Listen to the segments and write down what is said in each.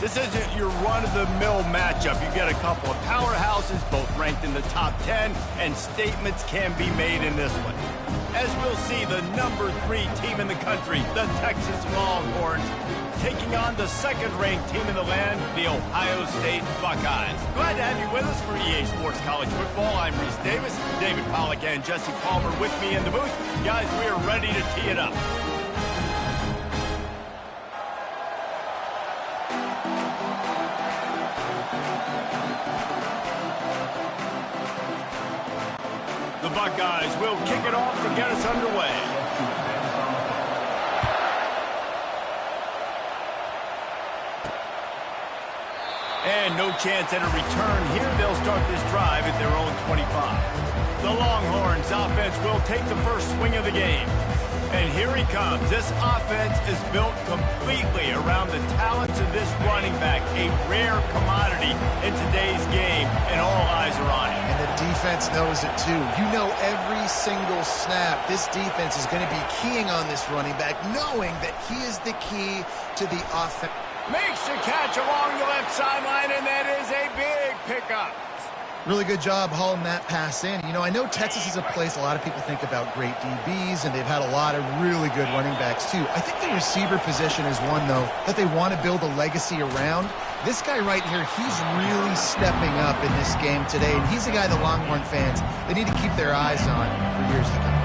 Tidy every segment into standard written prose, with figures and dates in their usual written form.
This isn't your run-of-the-mill matchup. You get a couple of powerhouses, both ranked in the top 10, and statements can be made in this one. As we'll see, the #3 team in the country, the Texas Longhorns, taking on the second-ranked team in the land, the Ohio State Buckeyes. Glad to have you with us for EA Sports College Football. I'm Reese Davis, David Pollack and Jesse Palmer with me in the booth. Guys, we are ready to tee it up. The Buckeyes will kick it off to get us underway. And no chance at a return here. They'll start this drive at their own 25. The Longhorns offense will take the first swing of the game. And here he comes. This offense is built completely around the talents of this running back, a rare commodity in today's game, and all eyes are on him. And the defense knows it too. You know every single snap, this defense is going to be keying on this running back, knowing that he is the key to the offense. Makes the catch along the left sideline, and that is a big pickup. Really good job hauling that pass in. You know, I know Texas is a place a lot of people think about great DBs, and they've had a lot of really good running backs too. I think the receiver position is one, though, that they want to build a legacy around. This guy right here, he's really stepping up in this game today, and he's the guy the Longhorn fans, they need to keep their eyes on for years to come.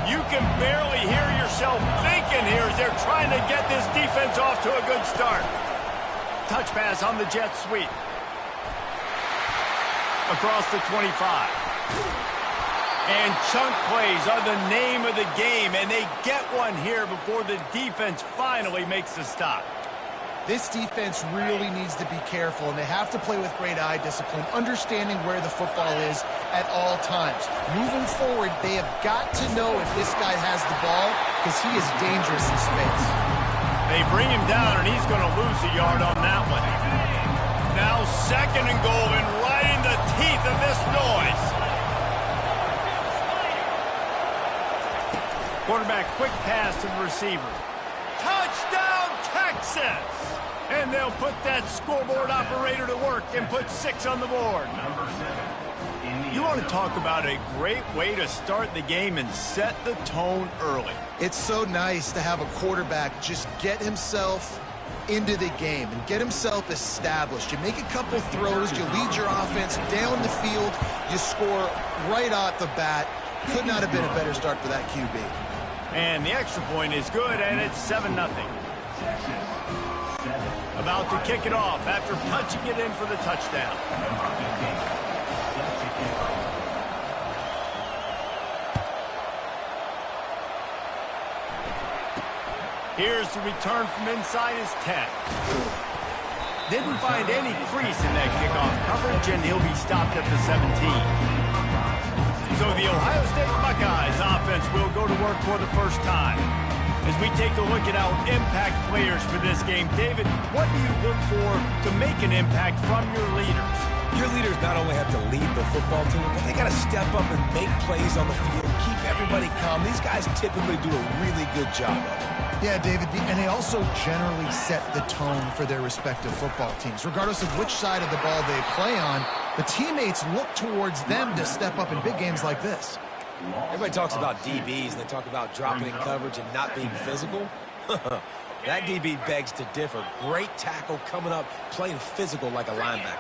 You can barely hear yourself thinking here as they're trying to get this defense off to a good start. Touch pass on the jet sweep. Across the 25. And chunk plays are the name of the game, and they get one here before the defense finally makes the stop. This defense really needs to be careful, and they have to play with great eye discipline, understanding where the football is at all times. Moving forward, they have got to know if this guy has the ball, because he is dangerous in space. They bring him down, and he's going to lose a yard on that one. Now second and goal, and right in the teeth of this noise. Quarterback, quick pass to the receiver. Touchdown, Texas! And they'll put that scoreboard operator to work and put 6 on the board. You want to talk about a great way to start the game and set the tone early. It's so nice to have a quarterback just get himself into the game and get himself established. You make a couple throws, you lead your offense down the field, you score right off the bat. Could not have been a better start for that QB. And the extra point is good, and it's 7-0. About to kick it off after punching it in for the touchdown. Here's the return from inside his 10. Didn't find any crease in that kickoff coverage, and he'll be stopped at the 17. So the Ohio State Buckeyes offense will go to work for the first time. As we take a look at our impact players for this game, David, what do you look for to make an impact from your leaders? Your leaders not only have to lead the football team, but they got to step up and make plays on the field, keep everybody calm. These guys typically do a really good job of it. Yeah, David, and they also generally set the tone for their respective football teams. Regardless of which side of the ball they play on, the teammates look towards them to step up in big games like this. Everybody talks about DBs, and they talk about dropping in coverage and not being physical. That DB begs to differ. Great tackle coming up, playing physical like a linebacker.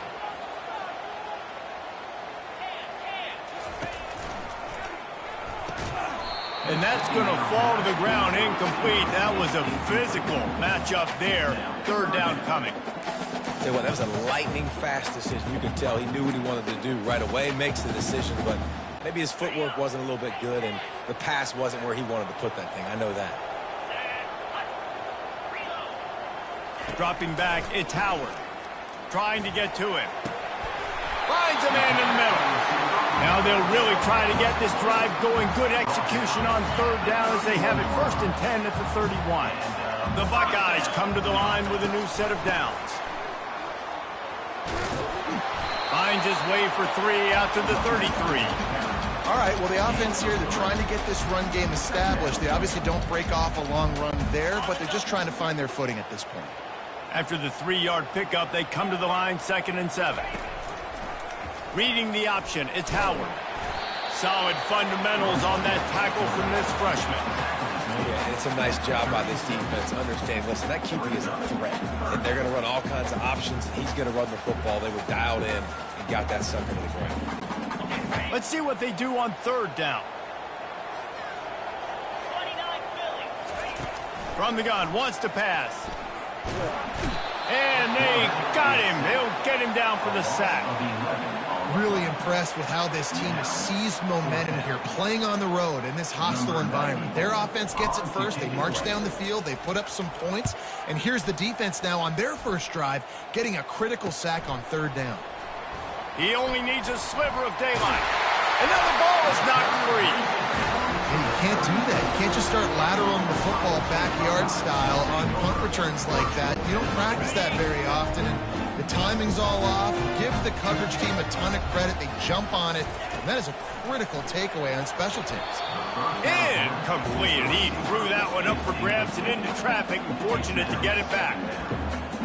And that's going to fall to the ground incomplete. That was a physical matchup there. Third down coming. Tell you what, that was a lightning-fast decision. You can tell he knew what he wanted to do right away, makes the decision, but maybe his footwork wasn't a little bit good, and the pass wasn't where he wanted to put that thing. I know that. Dropping back, it's Howard. Trying to get to him. Finds a man in the middle. Now they'll really try to get this drive going. Good execution on third down as they have it 1st and 10 at the 31. The Buckeyes come to the line with a new set of downs. Finds his way for 3 out to the 33. All right, well, the offense here, they're trying to get this run game established. They obviously don't break off a long run there, but they're just trying to find their footing at this point. After the 3-yard pickup, they come to the line, 2nd and 7. Reading the option, it's Howard. Solid fundamentals on that tackle from this freshman. Yeah, and it's a nice job by this defense. Understand, listen, that QB is a threat. And they're going to run all kinds of options, and he's going to run the football. They were dialed in and got that sucker to the ground. Let's see what they do on 3rd down. From the gun, wants to pass. And they got him. They'll get him down for the sack. Really impressed with how this team has seized momentum here, playing on the road in this hostile environment. Their offense gets it first. They march down the field. They put up some points. And here's the defense now on their first drive, getting a critical sack on 3rd down. He only needs a sliver of daylight. And now the ball is knocked free. And you can't do that. You can't just start lateraling the football backyard style on punt returns like that. You don't practice that very often, and the timing's all off. Give the coverage team a ton of credit. They jump on it, and that is a critical takeaway on special teams. Incomplete. He threw that one up for grabs and into traffic, and fortunate to get it back.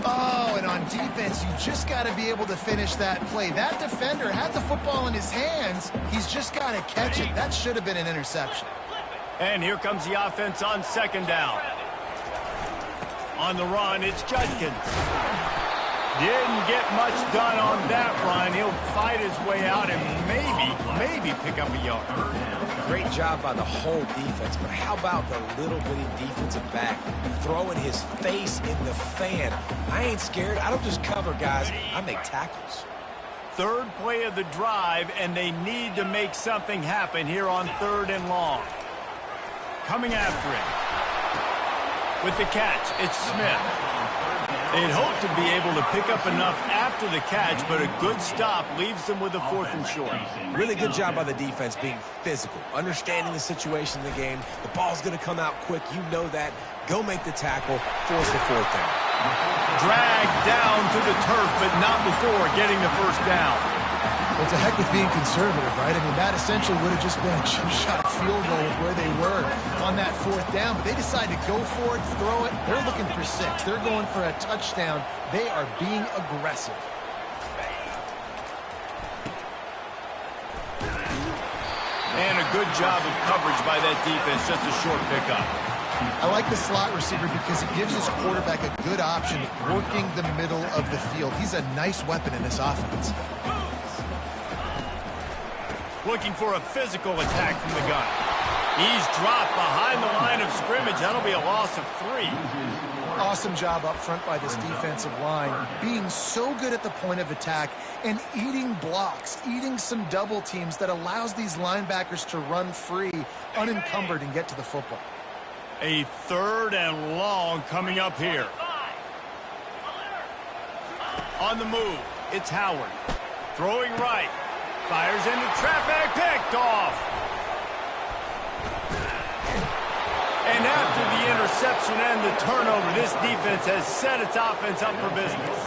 Oh, and on defense, you just got to be able to finish that play. That defender had the football in his hands. He's just got to catch it. That should have been an interception. And here comes the offense on 2nd down. On the run, it's Judkins. Didn't get much done on that run. He'll fight his way out and maybe pick up a yard. Great job by the whole defense, but how about the little bitty defensive back throwing his face in the fan? I ain't scared. I don't just cover guys. I make tackles. 3rd play of the drive, and they need to make something happen here on 3rd and long. Coming after him. With the catch, it's Smith. They'd hope to be able to pick up enough after the catch, but a good stop leaves them with a 4th and short. Really good job by the defense being physical, understanding the situation in the game. The ball's going to come out quick. You know that. Go make the tackle, force the 4th down. Dragged down to the turf, but not before getting the 1st down. Well, it's a heck with being conservative, right? I mean, that essentially would have just been a chip-shot field goal with where they were on that 4th down. But they decided to go for it, throw it. They're looking for 6. They're going for a touchdown. They are being aggressive. And a good job of coverage by that defense. Just a short pickup. I like the slot receiver because it gives his quarterback a good option working the middle of the field. He's a nice weapon in this offense. Looking for a physical attack from the gun. He's dropped behind the line of scrimmage. That'll be a loss of 3. Awesome job up front by this defensive line, being so good at the point of attack and eating blocks, eating some double teams that allows these linebackers to run free, unencumbered, and get to the football. A 3rd and long coming up here. On the move, it's Howard. Throwing right. Fires into traffic, picked off. And after the interception and the turnover, this defense has set its offense up for business.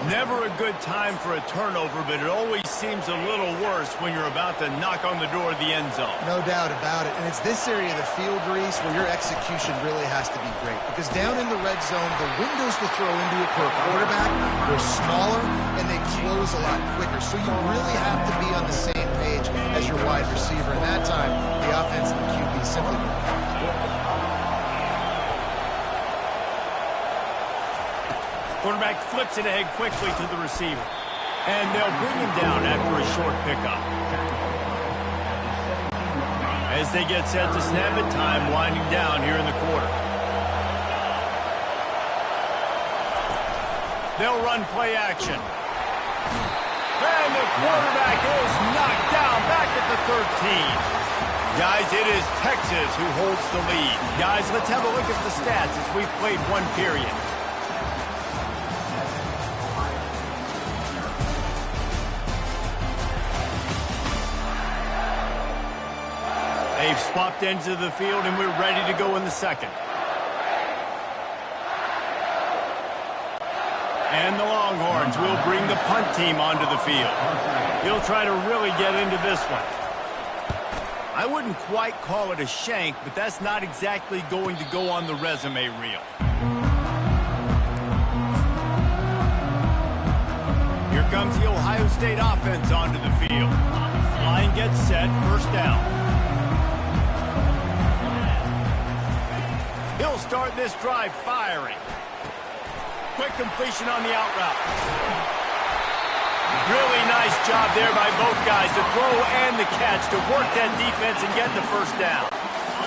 Never a good time for a turnover, but it always seems a little worse when you're about to knock on the door of the end zone. No doubt about it. And it's this area of the field, Reese, where your execution really has to be great. Because down in the red zone, the windows to throw into it for a quarterback are smaller and they close a lot quicker. So you really have to be on the same page as your wide receiver. And that time, the offense and the QB simply Quarterback flips it ahead quickly to the receiver. And they'll bring him down after a short pickup. As they get set to snap it, time winding down here in the quarter. They'll run play action. And the quarterback is knocked down back at the 13. Guys, it is Texas who holds the lead. Guys, let's have a look at the stats as we've played one period. They've swapped ends of the field, and we're ready to go in the 2nd. And the Longhorns will bring the punt team onto the field. He'll try to really get into this one. I wouldn't quite call it a shank, but that's not exactly going to go on the resume reel. comes the Ohio State offense onto the field. Line gets set, first down. He'll start this drive firing. Quick completion on the out route. Really nice job there by both guys, the throw and the catch, to work that defense and get the first down.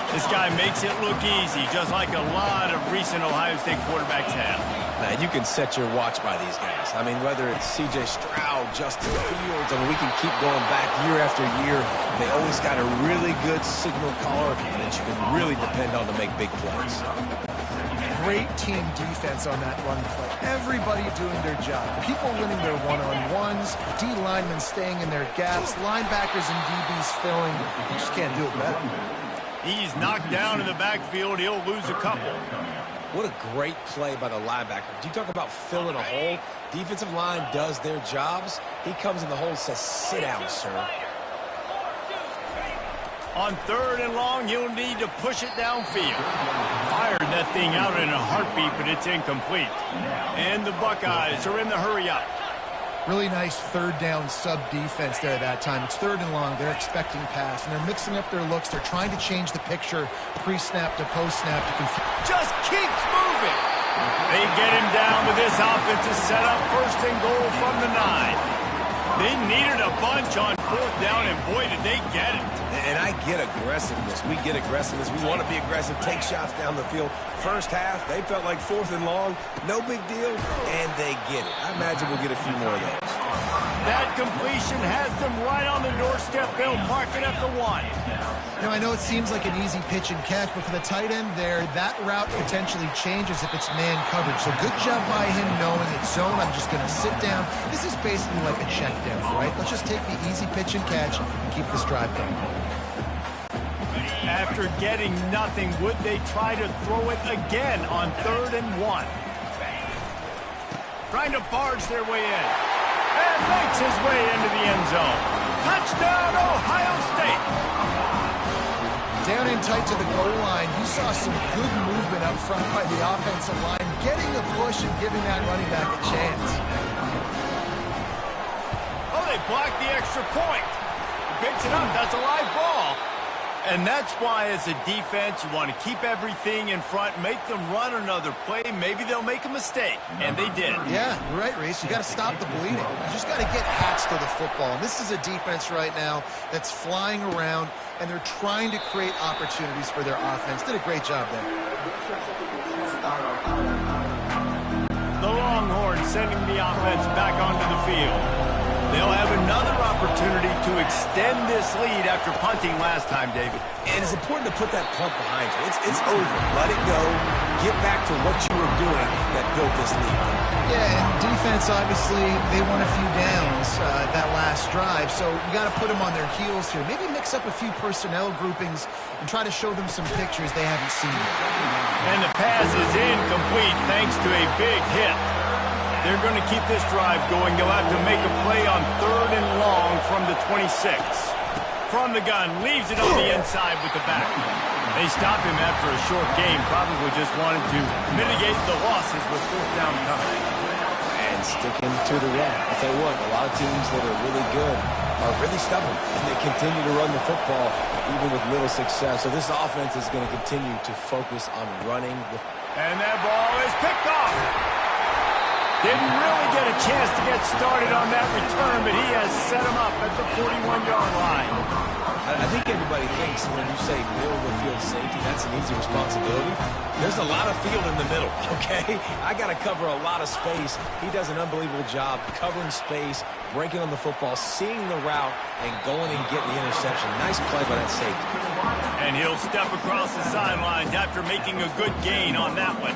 This guy makes it look easy, just like a lot of recent Ohio State quarterbacks have. Man, you can set your watch by these guys. I mean, whether it's C.J. Stroud, Justin Fields, and we can keep going back year after year, they always got a really good signal caller that you can really depend on to make big plays. Great team defense on that run play. Everybody doing their job. People winning their one-on-ones, D linemen staying in their gaps, linebackers and DBs filling. You just can't do it better. He's knocked down in the backfield. He'll lose a couple. What a great play by the linebacker. Do you talk about filling a hole? Defensive line does their jobs. He comes in the hole and says, sit down, sir. On 3rd and long, he'll need to push it downfield. Fired that thing out in a heartbeat, but it's incomplete. And the Buckeyes are in the hurry-up. Really nice 3rd down sub defense there that time. It's 3rd and long. They're expecting pass, and they're mixing up their looks. They're trying to change the picture pre-snap to post-snap to confuse. Just keeps moving. They get him down with this offensive setup. 1st and goal from the 9. They needed a bunch on 4th down, and boy, did they get it. And I get aggressiveness. We get aggressiveness. We want to be aggressive, take shots down the field. First half, they felt like 4th and long. No big deal, and they get it. I imagine we'll get a few more of those. That completion has them right on the doorstep. They'll mark it at the 1. You know, I know it seems like an easy pitch and catch, but for the tight end there, that route potentially changes if it's man coverage. So good job by him knowing it's zone. I'm just going to sit down. This is basically like a check down, right? Let's just take the easy pitch and catch and keep this drive going. After getting nothing, would they try to throw it again on 3rd and 1? Trying to barge their way in. And makes his way into the end zone. Touchdown, Ohio State! Down in tight to the goal line, you saw some good movement up front by the offensive line, getting a push and giving that running back a chance. Oh, they blocked the extra point. He picks it up. That's a live ball. And that's why, as a defense, you want to keep everything in front, make them run another play. Maybe they'll make a mistake, and they did. Yeah, you're right, Reese. You got to stop the bleeding. You just got to get hats to the football. And this is a defense right now that's flying around, and they're trying to create opportunities for their offense. Did a great job there. The Longhorns sending the offense back onto the field. They'll have another opportunity to extend this lead after punting last time, David. And it's important to put that punt behind you. It's over. Let it go. Get back to what you were doing that built this lead. Yeah, and defense, obviously, they won a few downs that last drive, so you got to put them on their heels here. Maybe mix up a few personnel groupings and try to show them some pictures they haven't seen yet. And the pass is incomplete thanks to a big hit. They're going to keep this drive going. They'll have to make a play on 3rd and long from the 26. From the gun, leaves it on the inside with the back. They stopped him after a short game. Probably just wanted to mitigate the losses with 4th down coming. And sticking to the run. I'll tell you what, a lot of teams that are really good are really stubborn. And they continue to run the football even with little success. So this offense is going to continue to focus on running. And that ball is picked off. Didn't really get a chance to get started on that return, but he has set him up at the 41-yard line. I think everybody thinks when you say middle of the field safety, that's an easy responsibility. There's a lot of field in the middle, okay? I got to cover a lot of space. He does an unbelievable job covering space, breaking on the football, seeing the route, and going and getting the interception. Nice play by that safety. And he'll step across the sidelines after making a good gain on that one.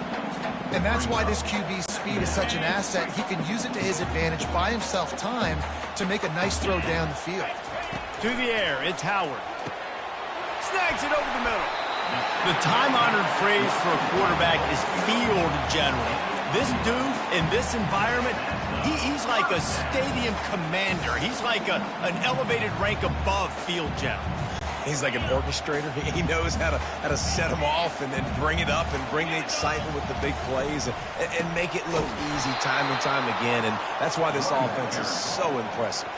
And that's why this QB's speed is such an asset. He can use it to his advantage, buy himself time to make a nice throw down the field. To the air, it's Howard. Snags it over the middle. The time-honored phrase for a quarterback is field general. This dude, in this environment, he's like a stadium commander. He's like an elevated rank above field general. He's like an orchestrator. He knows how to set them off and then bring it up and bring the excitement with the big plays and make it look easy time and time again. And that's why this offense is so impressive.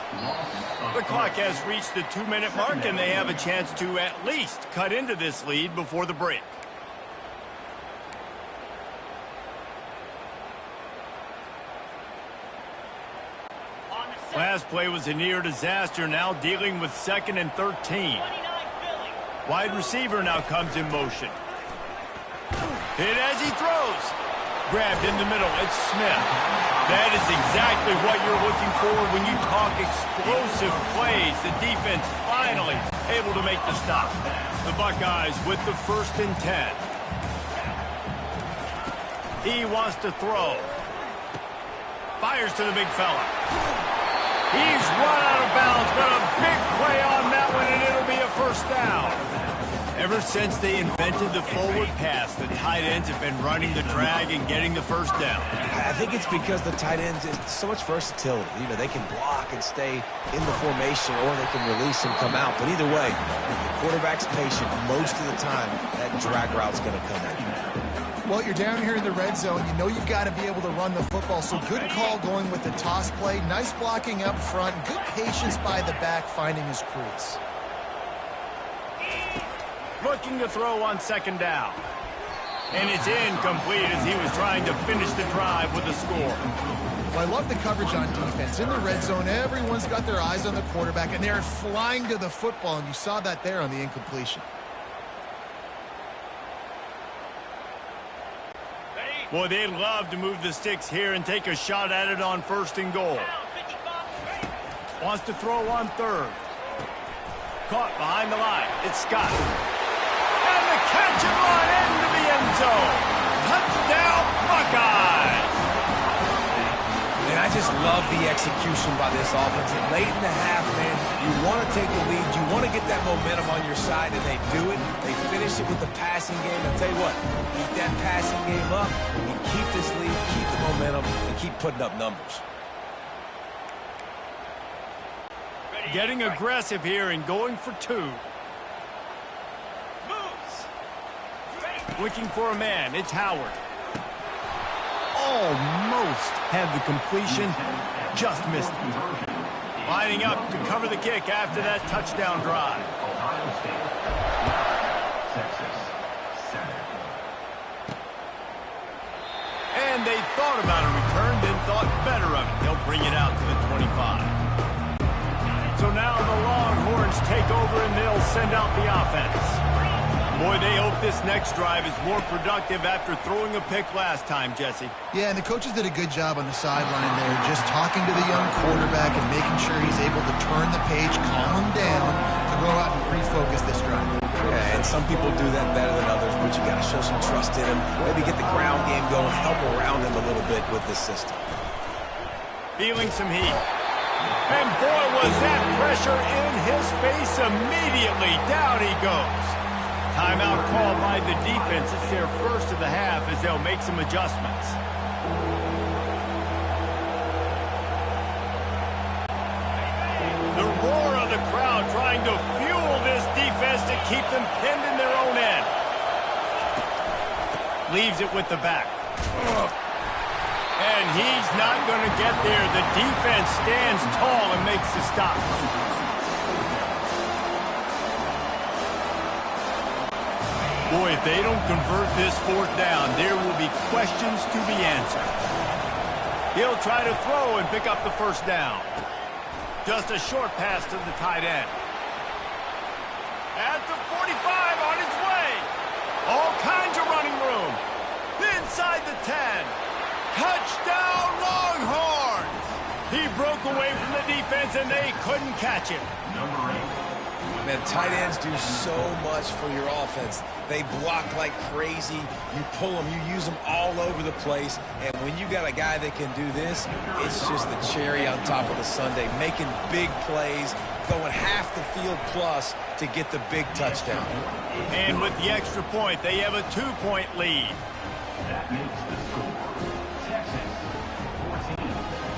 The clock has reached the 2-minute mark, and they have a chance to at least cut into this lead before the break. Last play was a near disaster, now dealing with 2nd and 13. Wide receiver now comes in motion. Hit as he throws. Grabbed in the middle. It's Smith. That is exactly what you're looking for when you talk explosive plays. The defense finally able to make the stop. The Buckeyes with the 1st and 10. He wants to throw. Fires to the big fella. He's run out of bounds, but a big play on that one, and it'll be a 1st down. Ever since they invented the forward pass, the tight ends have been running the drag and getting the 1st down. I think it's because the tight ends is so much versatility. You know, they can block and stay in the formation, or they can release and come out. But either way, if the quarterback's patient, most of the time, that drag route's going to come at you. Well, you're down here in the red zone. You know you've got to be able to run the football. So good call going with the toss play. Nice blocking up front. Good patience by the back finding his crease. Looking to throw on 2nd down. And it's incomplete as he was trying to finish the drive with a score. Well, I love the coverage on defense. In the red zone, everyone's got their eyes on the quarterback, and they're flying to the football, and you saw that there on the incompletion. Boy, they'd love to move the sticks here and take a shot at it on 1st and goal. Wants to throw on 3rd. Caught behind the line. It's Scott. And the catch and run into the end zone. Touchdown, Buckeyes! And I just love the execution by this offense. And late in the half, man, you want to take the lead. You want to get that momentum on your side, and they do it. They finish it with the passing game. I'll tell you what, keep that passing game up, and keep this lead, keep the momentum, and keep putting up numbers. Getting aggressive here and going for 2. Looking for a man. It's Howard. Almost had the completion. Just missed it. Lining up to cover the kick after that touchdown drive. And they thought about a return, then thought better of it. They'll bring it out to the 25. So now the Longhorns take over and they'll send out the offense. Boy, they hope this next drive is more productive after throwing a pick last time, Jesse. Yeah, and the coaches did a good job on the sideline there, just talking to the young quarterback and making sure he's able to turn the page, calm him down, to go out and refocus this drive. Yeah, and some people do that better than others, but you got to show some trust in him. Maybe get the ground game going, help around him a little bit with this system. Feeling some heat. And boy, was that pressure in his face immediately. Down he goes. Timeout called by the defense. It's their 1st of the half as they'll make some adjustments. The roar of the crowd trying to fuel this defense to keep them pinned in their own end. Leaves it with the back. And he's not going to get there. The defense stands tall and makes the stop. Boy, if they don't convert this 4th down, there will be questions to be answered. He'll try to throw and pick up the 1st down. Just a short pass to the tight end. At the 45 on his way. All kinds of running room. Inside the 10. Touchdown, Longhorns! He broke away from the defense, and they couldn't catch him. Man, tight ends do so much for your offense. They block like crazy. You pull them, you use them all over the place. And when you got a guy that can do this, it's just the cherry on top of the sundae, making big plays, going half the field plus to get the big touchdown. And with the extra point, they have a 2-point lead. That makes the score Texas 14.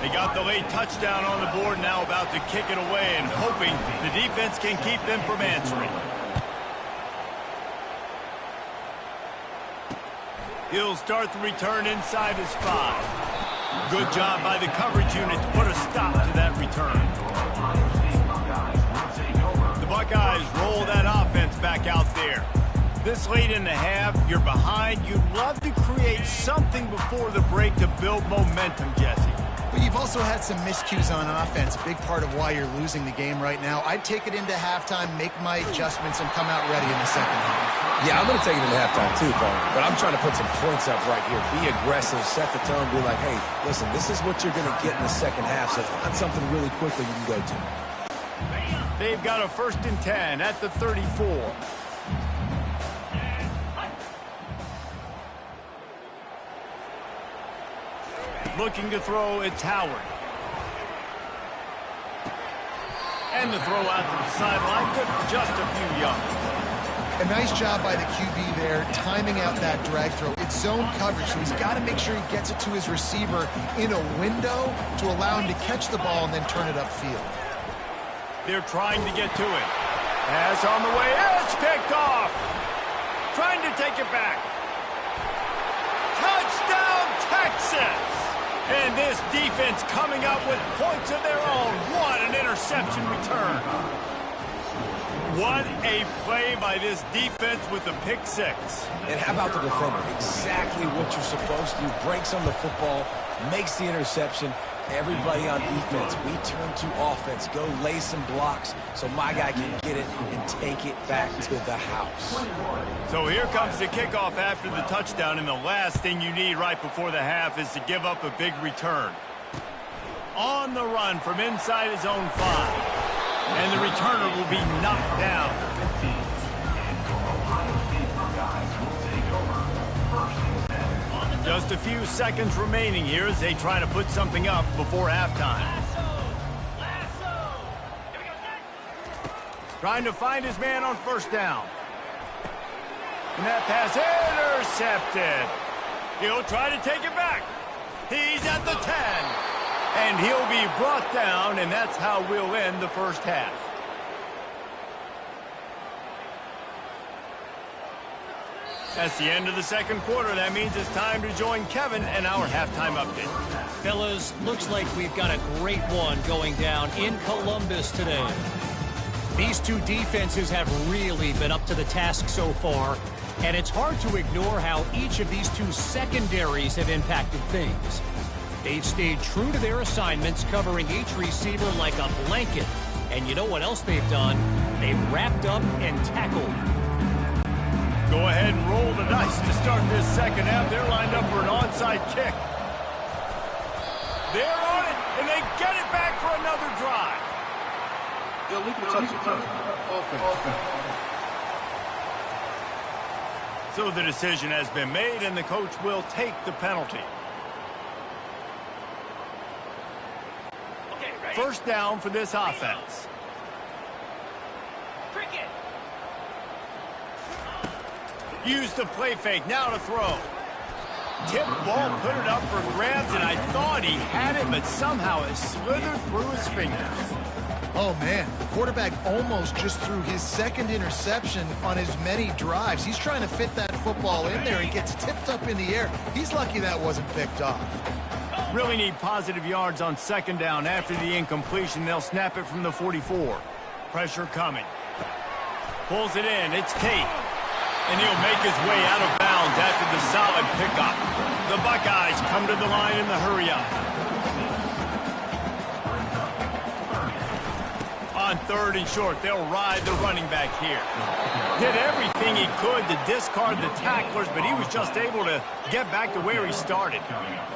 They got the late touchdown on the board, now about to kick it away and hoping the defense can keep them from answering. He'll start the return inside his 5. Good job by the coverage unit to put a stop to that return. The Buckeyes roll that offense back out there. This late in the half, you're behind. You'd love to create something before the break to build momentum, Jesse. But you've also had some miscues on offense, a big part of why you're losing the game right now. I'd take it into halftime, make my adjustments, and come out ready in the second half. Yeah, I'm going to take it into halftime too, Paul. But I'm trying to put some points up right here. Be aggressive, set the tone, be like, hey, listen, this is what you're going to get in the second half, so find something really quickly you can go to. They've got a 1st and 10 at the 34. Looking to throw, it's Howard. And the throw out to the sideline, good for just a few yards. A nice job by the QB there, timing out that drag throw. It's zone coverage, so he's got to make sure he gets it to his receiver in a window to allow him to catch the ball and then turn it upfield. They're trying to get to it. Pass on the way, it's picked off. Trying to take it back. Touchdown, Texas! And this defense coming up with points of their own. What an interception return. What a play by this defense with the pick 6. And how about the defender? Exactly what you're supposed to do. Breaks on the football, makes the interception. Everybody on defense, we turn to offense. Go lay some blocks so my guy can get it and take it back to the house. So here comes the kickoff after the touchdown, and the last thing you need right before the half is to give up a big return. On the run from inside his own 5. And the returner will be knocked down. Just a few seconds remaining here as they try to put something up before halftime. Trying to find his man on 1st down. And that pass intercepted. He'll try to take it back. He's at the 10. And he'll be brought down, and that's how we'll end the first half. That's the end of the second quarter. That means it's time to join Kevin and our halftime update. Fellas, looks like we've got a great one going down in Columbus today. These two defenses have really been up to the task so far, and it's hard to ignore how each of these two secondaries have impacted things. They've stayed true to their assignments, covering each receiver like a blanket. And you know what else they've done? They've wrapped up and tackled. Go ahead and roll the dice to start this second half. They're lined up for an onside kick. They're on it, and they get it back for another drive. So the decision has been made, and the coach will take the penalty. 1st down for this offense. Use the play fake, now to throw. Tip ball, put it up for grabs, and I thought he had it, but somehow it slithered through his fingers. Oh, man, the quarterback almost just threw his 2nd interception on as many drives. He's trying to fit that football in there. He gets tipped up in the air. He's lucky that wasn't picked off. Really need positive yards on 2nd down. After the incompletion, they'll snap it from the 44. Pressure coming. Pulls it in. It's Tate. And he'll make his way out of bounds after the solid pickup. The Buckeyes come to the line in the hurry-up. On 3rd and short, they'll ride the running back here. Did everything he could to discard the tacklers, but he was just able to get back to where he started.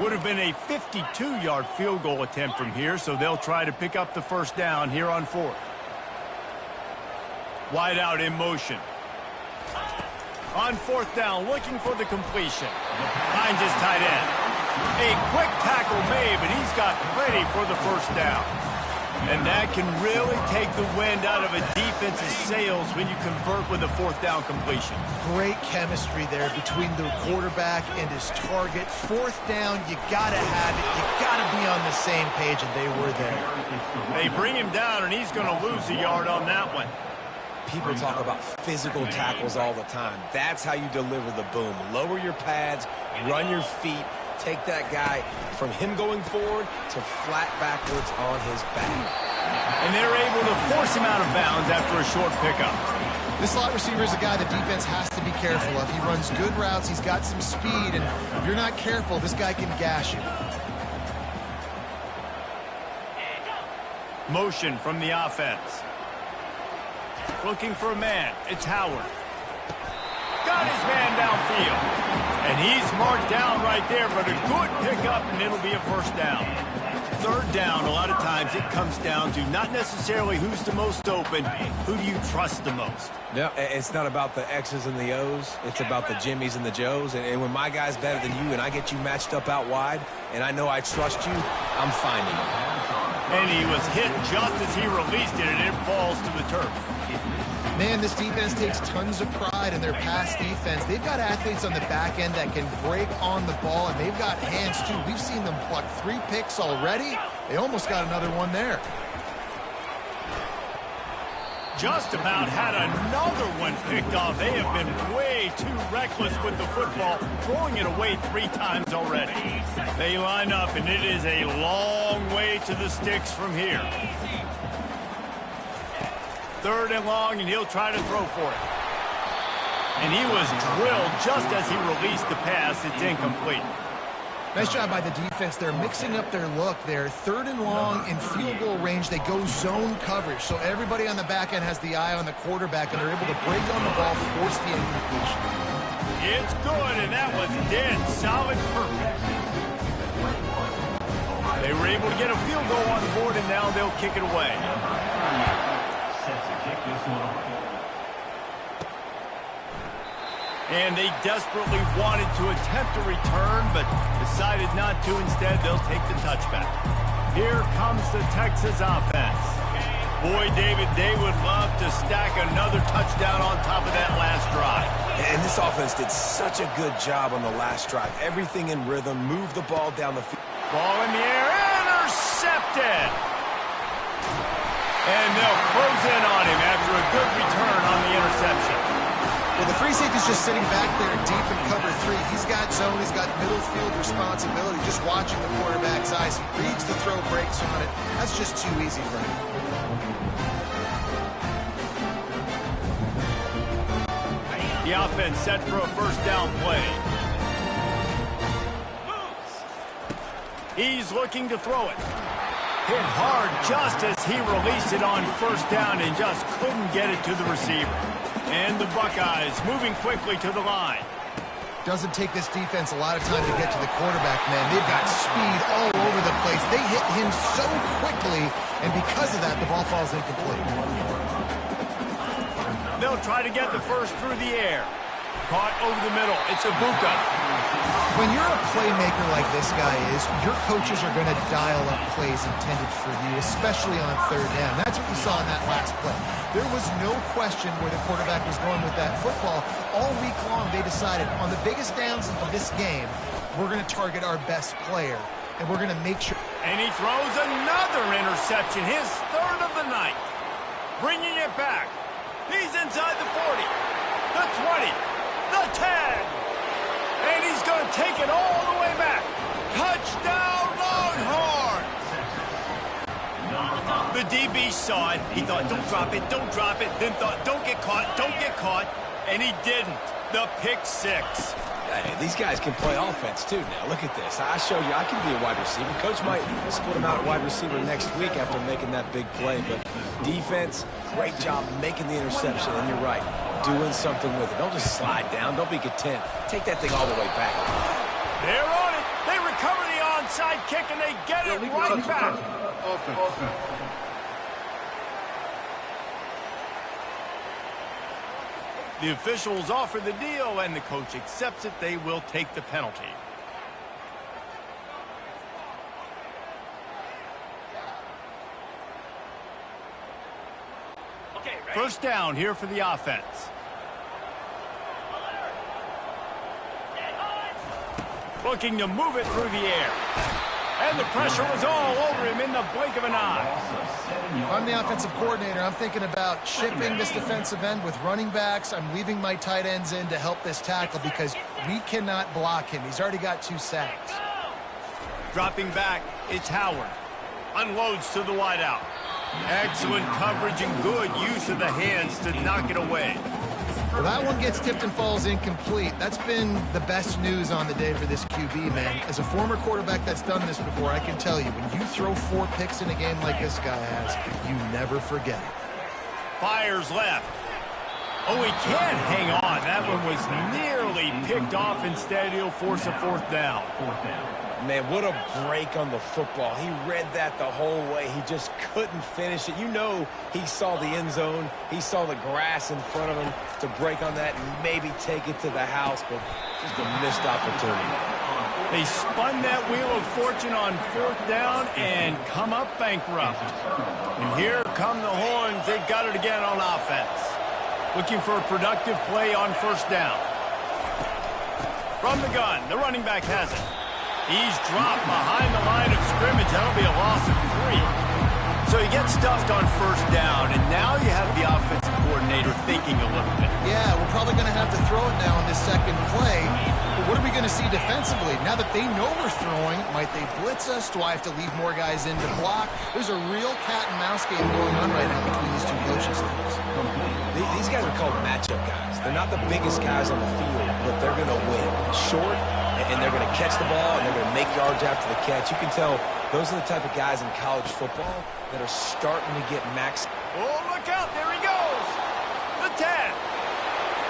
Would have been a 52-yard field goal attempt from here, so they'll try to pick up the 1st down here on 4th. Wide out in motion. On 4th down, looking for the completion. Finds his tight end. A quick tackle made, but he's got plenty for the 1st down. And that can really take the wind out of a defense's sails when you convert with a 4th down completion. Great chemistry there between the quarterback and his target. 4th down, you got to have it. You got to be on the same page, and they were there. They bring him down, and he's going to lose a yard on that one. People talk about physical tackles all the time. That's how you deliver the boom. Lower your pads, run your feet, take that guy from him going forward to flat backwards on his back. And they're able to force him out of bounds after a short pickup. This slot receiver is a guy the defense has to be careful of. He runs good routes. He's got some speed, and if you're not careful, this guy can gash you. Motion from the offense. Looking for a man. It's Howard. Got his man downfield. And he's marked down right there, but a good pickup, and it'll be a first down. Third down, a lot of times it comes down to not necessarily who's the most open, who do you trust the most? Yeah, it's not about the X's and the O's. It's about the Jimmies and the Joes. And when my guy's better than you and I get you matched up out wide and I know I trust you, I'm finding you. And he was hit just as he released it, and it falls to the turf. Man, this defense takes tons of pride in their pass defense. They've got athletes on the back end that can break on the ball, and they've got hands, too. We've seen them pluck 3 picks already. They almost got another one there. Just about had another one picked off. They have been way too reckless with the football, throwing it away 3 times already. They line up, and it is a long way to the sticks from here. Third and long, and he'll try to throw for it. And he was drilled just as he released the pass. It's incomplete. Nice job by the defense. They're mixing up their look there. Third and long in field goal range. They go zone coverage. So everybody on the back end has the eye on the quarterback, and they're able to break on the ball, force the incompletion. It's good, and that was dead solid perfect. They were able to get a field goal on the board, and now they'll kick it away. And they desperately wanted to attempt a return, but decided not to. Instead, they'll take the touchback. Here comes the Texas offense. Boy, David, they would love to stack another touchdown on top of that last drive. And this offense did such a good job on the last drive. Everything in rhythm, move the ball down the field. Ball in the air, intercepted. And they'll close in on him after a good return on the interception. Well, the free safety's just sitting back there deep in cover 3. He's got zone. He's got middle field responsibility, just watching the quarterback's eyes. He reads the throw, breaks on it. That's just too easy for him. The offense set for a first down play. He's looking to throw it. Hit hard just as he released it on first down and just couldn't get it to the receiver. And the Buckeyes moving quickly to the line. Doesn't take this defense a lot of time to get to the quarterback, man. They've got speed all over the place. They hit him so quickly, and because of that, the ball falls incomplete. They'll try to get the first through the air. Caught over the middle. It's Ibuka. When you're a playmaker like this guy is, your coaches are going to dial up plays intended for you, especially on third down. That's what you saw in that last play. There was no question where the quarterback was going with that football. All week long, they decided on the biggest downs of this game, we're going to target our best player, and we're going to make sure. And he throws another interception, his third of the night. Bringing it back. He's inside the 40, the 20, the 10. And he's going to take it all the way back. Touchdown, Longhorns! The DB saw it. He thought, don't drop it, don't drop it. Then thought, don't get caught. And he didn't. The pick 6. Hey, these guys can play offense, too, now. Look at this. I showed you I can be a wide receiver. Coach might split him out at wide receiver next week after making that big play. But defense, great job making the interception. And you're right, doing something with it. Don't just slide down. Don't be content. Take that thing all the way back. They're on it. They recover the onside kick, and they get it right back. The officials offer the deal, and the coach accepts it. They will take the penalty. First down here for the offense. Looking to move it through the air. And the pressure was all over him in the blink of an eye. If I'm the offensive coordinator, I'm thinking about shipping this defensive end with running backs. I'm leaving my tight ends in to help this tackle because we cannot block him. He's already got 2 sacks. Dropping back, it's Howard. Unloads to the wideout. Excellent coverage and good use of the hands to knock it away. Well, that one gets tipped and falls incomplete. That's been the best news on the day for this QB, man. As a former quarterback that's done this before, I can tell you, when you throw 4 picks in a game like this guy has, you never forget it. Fires left. Oh, he can't hang on. That one was nearly picked off. Instead, he'll force a 4th down. Man, what a break on the football. He read that the whole way. He just couldn't finish it. You know he saw the end zone. He saw the grass in front of him to break on that and maybe take it to the house, but just a missed opportunity. They spun that wheel of fortune on 4th down and come up bankrupt. And here come the horns. They've got it again on offense. Looking for a productive play on 1st down. From the gun, the running back has it. He's dropped behind the line of scrimmage. That'll be a loss of 3. So he gets stuffed on 1st down, and now you have the offensive coordinator thinking a little bit. Yeah, we're probably going to have to throw it now on this 2nd play. But what are we going to see defensively? Now that they know we're throwing, might they blitz us? Do I have to leave more guys in to block? There's a real cat-and-mouse game going on right now between these 2 coaching staffs. These guys are called matchup guys. They're not the biggest guys on the field, but they're going to win. Short, and they're going to catch the ball, and they're going to make yards after the catch. You can tell those are the type of guys in college football that are starting to get max. Oh, look out. There he goes. The 10.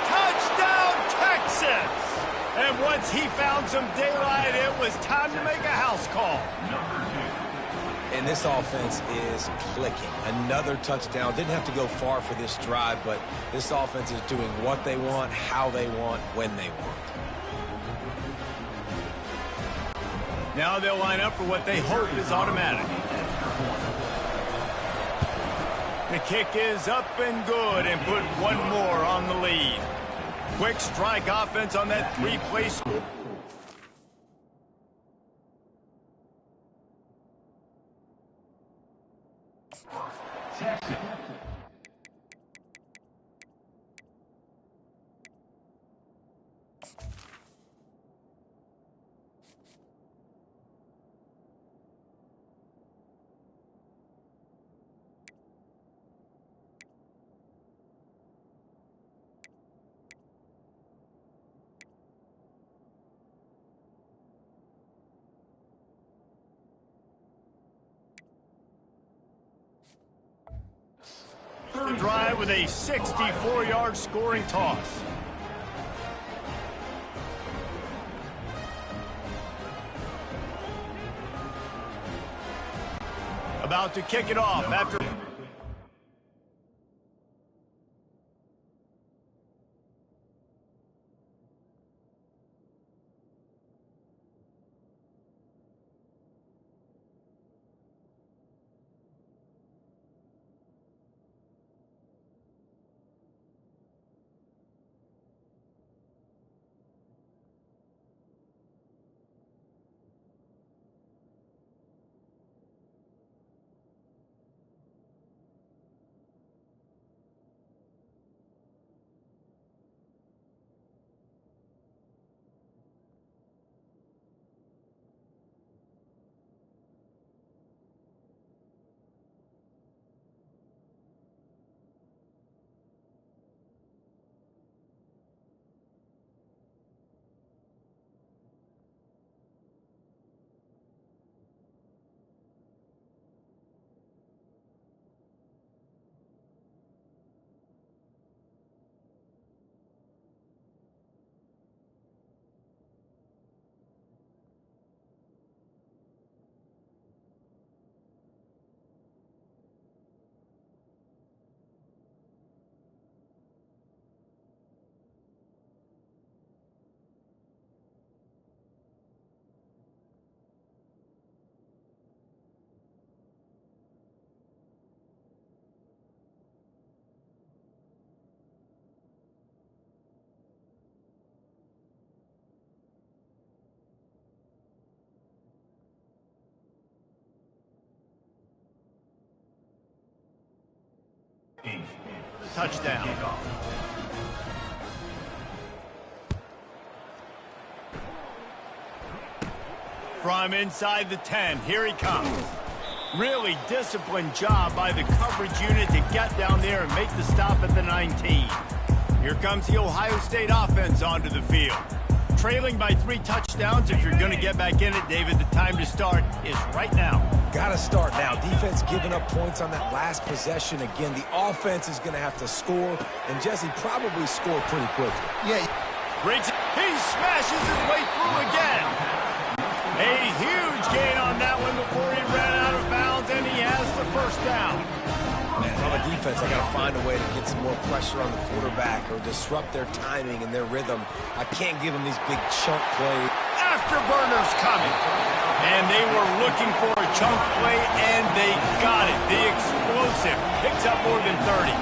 Touchdown, Texas. And once he found some daylight, it was time to make a house call. And this offense is clicking. Another touchdown. Didn't have to go far for this drive, but this offense is doing what they want, how they want, when they want. Now they'll line up for what they hope is automatic. The kick is up and good and put 1 more on the lead. Quick strike offense on that 3-play score. Texas. The drive with a 64-yard scoring toss. About to kick it off after... touchdown. From inside the 10, here he comes. Really disciplined job by the coverage unit to get down there and make the stop at the 19. Here comes the Ohio State offense onto the field. Trailing by 3 touchdowns. If you're going to get back in it, David, the time to start is right now. Got to start now. Defense giving up points on that last possession. Again, the offense is going to have to score, and Jesse probably score pretty quickly. Yeah. Breaks it. He smashes his way through again. A huge gain on that one before he ran out of bounds, and he has the first down. Man, on the defense, I got to find a way to get some more pressure on the quarterback or disrupt their timing and their rhythm. I can't give them these big chunk plays. Afterburners coming. And they were looking for a chunk play, and they got it. The explosive picks up more than 30.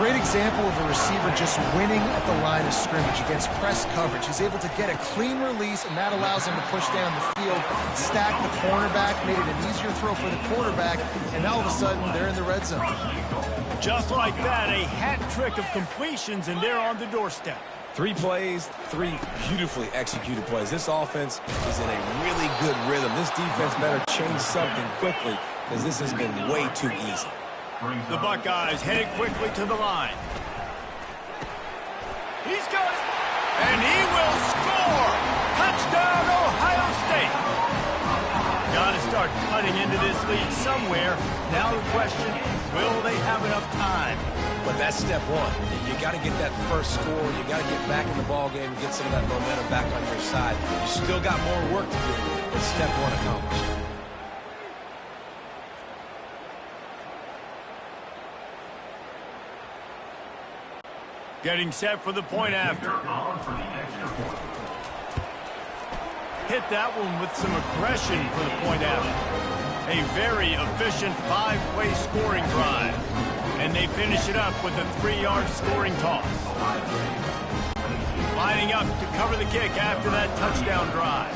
Great example of a receiver just winning at the line of scrimmage against press coverage. He's able to get a clean release, and that allows him to push down the field, stack the cornerback, made it an easier throw for the quarterback, and now all of a sudden, they're in the red zone. Just like that, a hat trick of completions, and they're on the doorstep. 3 plays, 3 beautifully executed plays. This offense is in a really good rhythm. This defense better change something quickly because this has been way too easy. The Buckeyes headed quickly to the line. He's got it, and he will score! Touchdown, Ohio State! Got to start cutting into this lead somewhere. Now the question, will they have enough time? But that's step 1. You got to get that first score. You got to get back in the ball game and get some of that momentum back on your side. You still got more work to do, but step 1 accomplished. Getting set for the point after. Hit that one with some aggression for the point after. A very efficient 5-play scoring drive. And they finish it up with a 3-yard scoring toss. Lining up to cover the kick after that touchdown drive.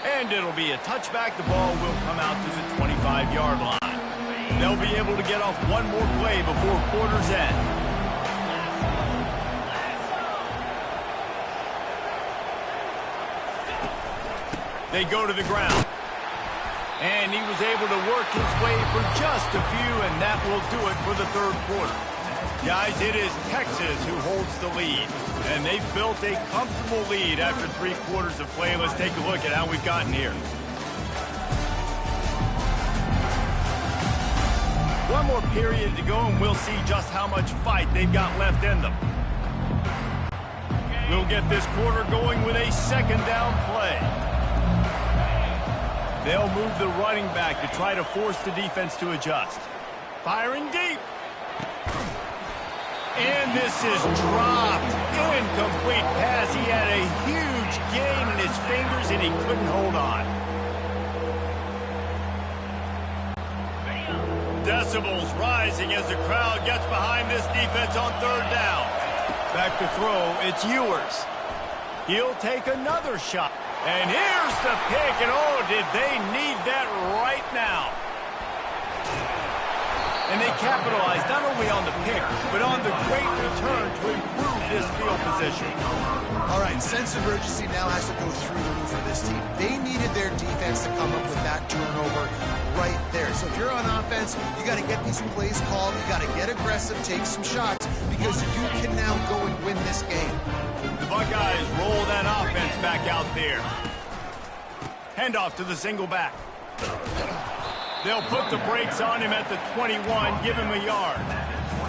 And it'll be a touchback. The ball will come out to the 25-yard line. They'll be able to get off one more play before quarter's end. They go to the ground. And he was able to work his way for just a few, and that will do it for the third quarter. Guys, it is Texas who holds the lead. And they've built a comfortable lead after 3 quarters of play. Let's take a look at how we've gotten here. One more period to go, and we'll see just how much fight they've got left in them. We'll get this quarter going with a second down play. They'll move the running back to try to force the defense to adjust. Firing deep. And this is dropped. Incomplete pass. He had a huge gain in his fingers, and he couldn't hold on. Decibels rising as the crowd gets behind this defense on third down. Back to throw. It's Ewers. He'll take another shot. And here's the pick. And oh, did they need that right now. And they capitalized not only on the pick, but on the great return to improve this field position. All right, sense of urgency now has to go through the roof for this team. They needed their defense to come up with that turnover right there. So if you're on offense, you got to get these plays called. You got to get aggressive, take some shots, because you can now go and win this game. The Buckeyes roll that offense back out there. Handoff to the single back. They'll put the brakes on him at the 21, give him a yard.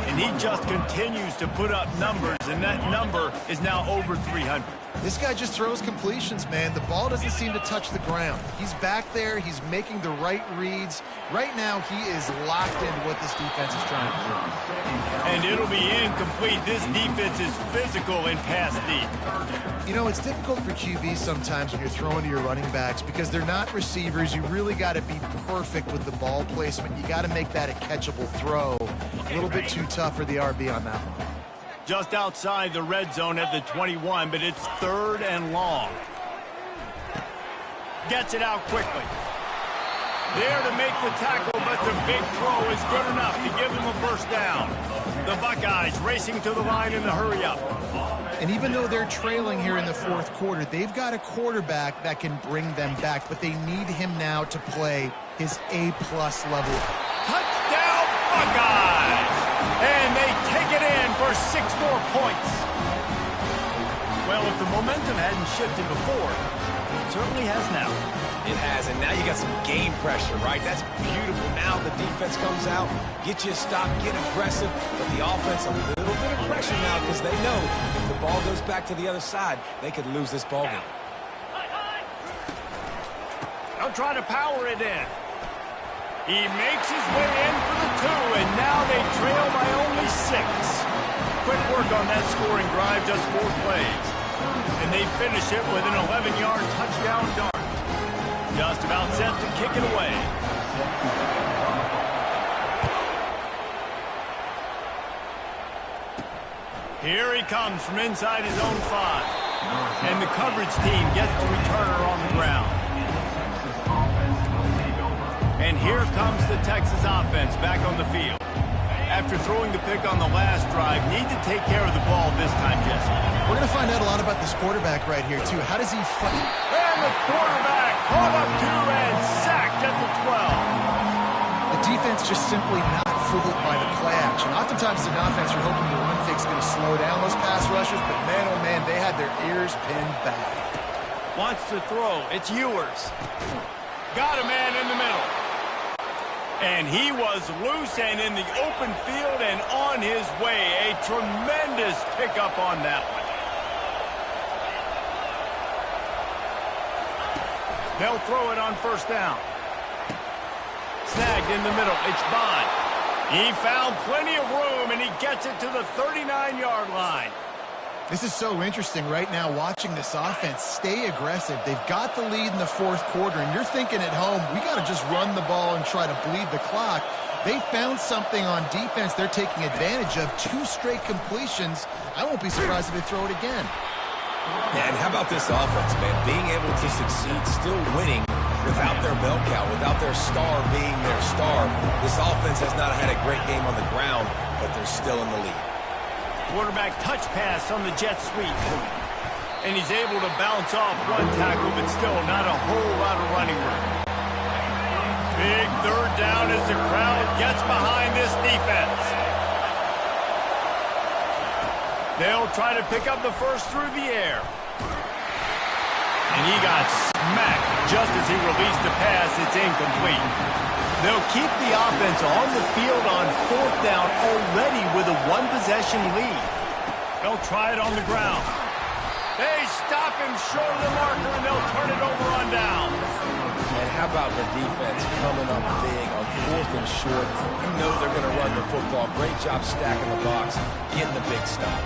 And he just continues to put up numbers, and that number is now over 300. This guy just throws completions, man. The ball doesn't seem to touch the ground. He's back there. He's making the right reads. Right now, he is locked into what this defense is trying to do. And it'll be incomplete. This defense is physical and pass deep. You know, it's difficult for QBs sometimes when you're throwing to your running backs because they're not receivers. You really got to be perfect with the ball placement. You got to make that a catchable throw. A little bit too tough for the RB on that one. Just outside the red zone at the 21, but it's third and long. Gets it out quickly. There to make the tackle, but the big throw is good enough to give them a first down. The Buckeyes racing to the line in the hurry-up. And even though they're trailing here in the fourth quarter, they've got a quarterback that can bring them back, but they need him now to play his A-plus level. Touchdown, Buckeyes! And they take it in for 6 more points. Well, if the momentum hadn't shifted before, it certainly has now. It has, and now you got some game pressure, right? That's beautiful. Now the defense comes out, get you a stop, get aggressive, but the offense a little bit of pressure now because they know if the ball goes back to the other side, they could lose this ball game. They'll try to power it in. He makes his way in for the 2, and now they trail by only 6. Quick work on that scoring drive, just 4 plays. And they finish it with an 11-yard touchdown dart. Just about set to kick it away. Here he comes from inside his own 5. And the coverage team gets the returner on the ground. And here comes the Texas offense back on the field. After throwing the pick on the last drive, need to take care of the ball this time, Jesse. We're going to find out a lot about this quarterback right here, too. How does he fight? And the quarterback caught up to and sacked at the 12. The defense just simply not fooled by the play action. Oftentimes, as an offense, you're hoping the run fake is going to slow down those pass rushers, but man, oh man, they had their ears pinned back. Wants to throw. It's Ewers. Got a man in the middle. And he was loose and in the open field and on his way. A tremendous pickup on that one. They'll throw it on first down. Snagged in the middle. It's Bond. He found plenty of room, and he gets it to the 39-yard line. This is so interesting right now watching this offense stay aggressive. They've got the lead in the fourth quarter, and you're thinking at home, we got to just run the ball and try to bleed the clock. They found something on defense they're taking advantage of. 2 straight completions. I won't be surprised if they throw it again. Yeah, and how about this offense, man? Being able to succeed, still winning without their bell cow, without their star being their star. This offense has not had a great game on the ground, but they're still in the lead. Quarterback touch pass on the jet sweep. And he's able to bounce off 1 tackle, but still not a whole lot of running room. Big third down as the crowd gets behind this defense. They'll try to pick up the first through the air. And he got smacked just as he released the pass. It's incomplete. They'll keep the offense on the field on 4th down already with a 1-possession lead. They'll try it on the ground. They stop him short of the marker, and they'll turn it over on down. And how about the defense coming up big on 4th and short? You know they're going to run the football. Great job stacking the box, getting the big stop.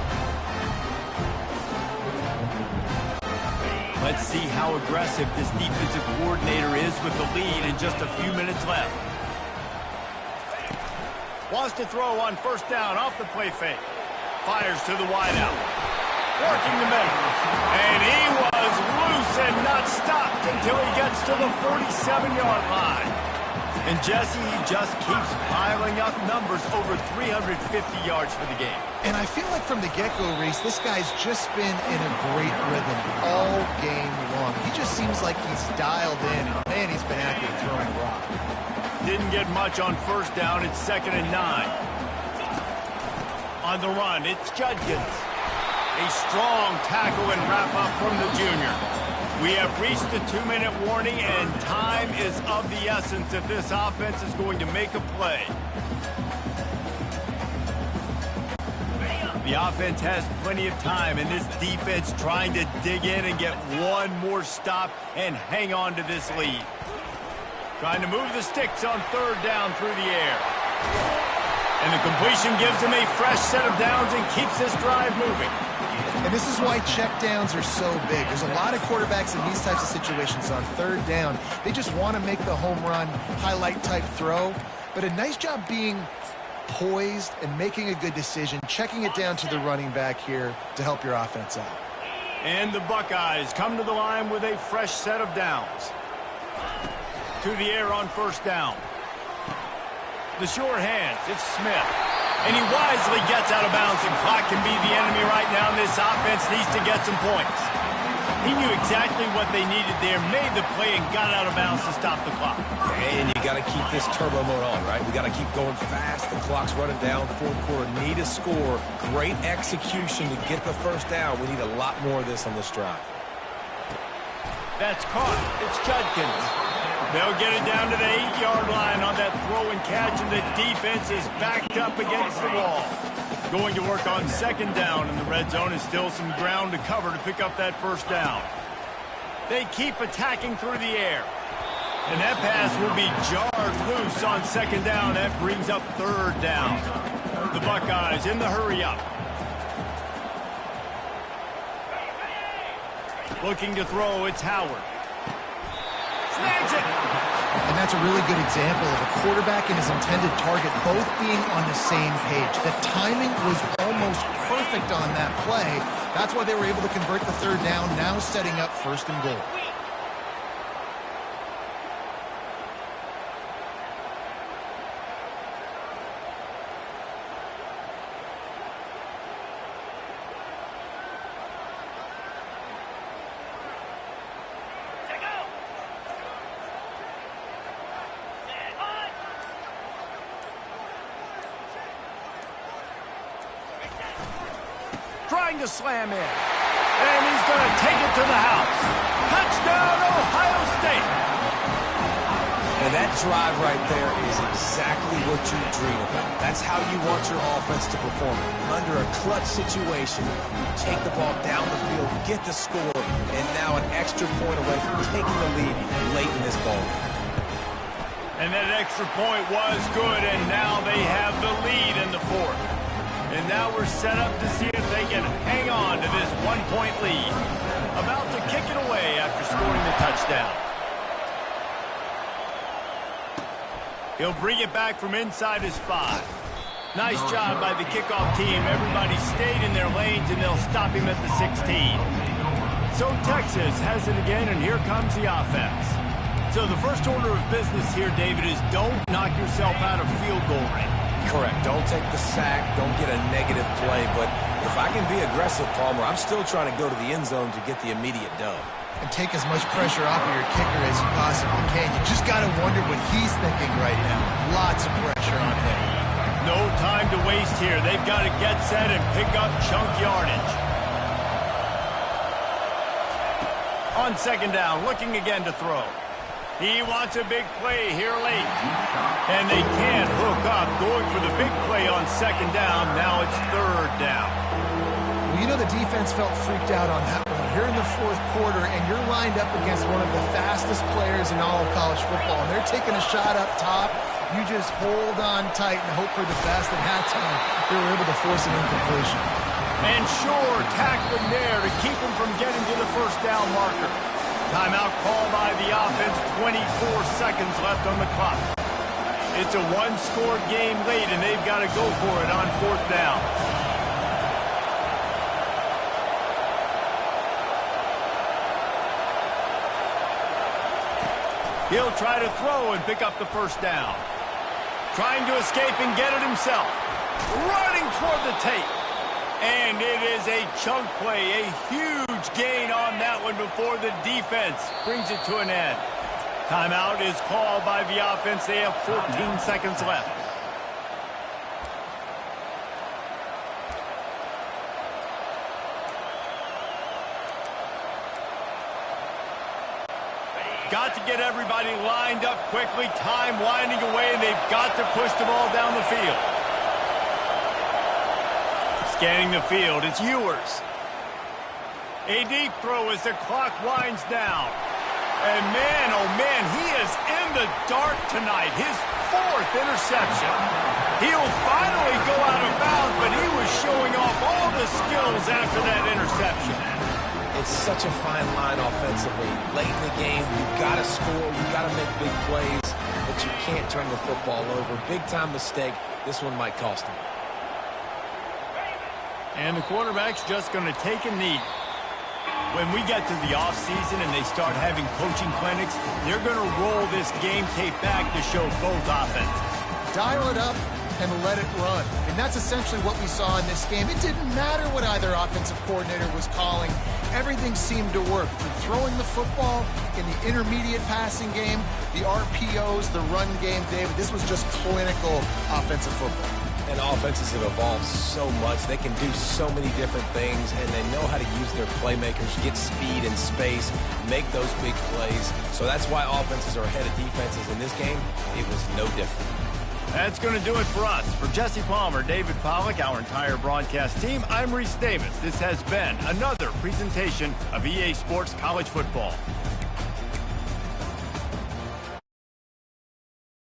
Let's see how aggressive this defensive coordinator is with the lead and just a few minutes left. Wants to throw on first down off the play fake. Fires to the wideout. Working the middle. And he was loose and not stopped until he gets to the 47-yard line. And Jesse, he just keeps piling up numbers over 350 yards for the game. And I feel like from the get-go, Reese, this guy's just been in a great rhythm all game long. He just seems like he's dialed in, and man, he's been accurate throwing the rock. Didn't get much on first down. It's 2nd and 9. On the run, it's Judkins. A strong tackle and wrap-up from the junior. We have reached the 2-minute warning, and time is of the essence if this offense is going to make a play. The offense has plenty of time, and this defense trying to dig in and get 1 more stop and hang on to this lead. Trying to move the sticks on 3rd down through the air. And the completion gives him a fresh set of downs and keeps this drive moving. And this is why checkdowns are so big. There's a lot of quarterbacks in these types of situations on 3rd down. They just want to make the home run, highlight-type throw. But a nice job being poised and making a good decision, checking it down to the running back here to help your offense out. And the Buckeyes come to the line with a fresh set of downs. through the air on first down. The sure hands, it's Smith. And he wisely gets out of bounds. The clock can be the enemy right now, and this offense needs to get some points. He knew exactly what they needed there, made the play, and got out of bounds to stop the clock. And you got to keep this turbo mode on, right? We got to keep going fast. The clock's running down. Fourth quarter, need a score. Great execution to get the first down. We need a lot more of this on this drive. That's caught. It's Judkins. They'll get it down to the 8-yard line on that throw and catch, and the defense is backed up against the wall. Going to work on second down, and the red zone is still some ground to cover to pick up that first down. They keep attacking through the air. And that pass will be jarred loose on second down. That brings up third down. The Buckeyes in the hurry up. Looking to throw, it's Howard. Snags it! And that's a really good example of a quarterback and his intended target both being on the same page. The timing was almost perfect on that play. That's why they were able to convert the third down, now setting up first and goal. Trying to slam in. And he's going to take it to the house. Touchdown, Ohio State. And that drive right there is exactly what you dream about. That's how you want your offense to perform. Under a clutch situation, you take the ball down the field, get the score, and now an extra point away from taking the lead late in this ball game. And that extra point was good, and now they have the lead in the fourth. And now we're set up to see if they can hang on to this one-point lead. About to kick it away after scoring the touchdown. He'll bring it back from inside his 5. Nice job by the kickoff team. Everybody stayed in their lanes, and they'll stop him at the 16. So Texas has it again, and here comes the offense. So the first order of business here, David, is don't knock yourself out of field goal range. Correct. Don't take the sack. Don't get a negative play. But if I can be aggressive, Palmer, I'm still trying to go to the end zone to get the immediate dub. And take as much pressure off of your kicker as you possibly can. You just got to wonder what he's thinking right now. Lots of pressure on him. No time to waste here. They've got to get set and pick up chunk yardage. On second down, looking again to throw. He wants a big play here late. And they can't hook up. Going for the big play on second down. Now it's third down. Well, you know the defense felt freaked out on that one. Here in the fourth quarter, and you're lined up against one of the fastest players in all of college football. And they're taking a shot up top. You just hold on tight and hope for the best. And that time, they were able to force an incompletion. And sure, tackling there to keep him from getting to the first down marker. Timeout call by the offense, 24 seconds left on the clock. It's a one-score game late, and they've got to go for it on fourth down. He'll try to throw and pick up the first down. Trying to escape and get it himself. Running toward the tape. And it is a chunk play, a huge gain on that one before the defense brings it to an end. Timeout is called by the offense. They have 14 seconds left. Got to get everybody lined up quickly. Time winding away, and they've got to push the ball down the field. Scanning the field, it's Ewers. A deep throw as the clock winds down. And man, oh man, he is in the dark tonight. His 4th interception. He'll finally go out of bounds, but he was showing off all the skills after that interception. It's such a fine line offensively. Late in the game, you've got to score, you've got to make big plays, but you can't turn the football over. Big-time mistake. This one might cost him. And the quarterback's just going to take a knee. When we get to the offseason and they start having coaching clinics, they're going to roll this game tape back to show both offenses. Dial it up and let it run. And that's essentially what we saw in this game. It didn't matter what either offensive coordinator was calling. Everything seemed to work. Through throwing the football, in the intermediate passing game, the RPOs, the run game, David, this was just clinical offensive football. And offenses have evolved so much. They can do so many different things, and they know how to use their playmakers, get speed and space, make those big plays. So that's why offenses are ahead of defenses in this game. It was no different. That's going to do it for us. For Jesse Palmer, David Pollack, our entire broadcast team, I'm Reese Davis. This has been another presentation of EA Sports College Football.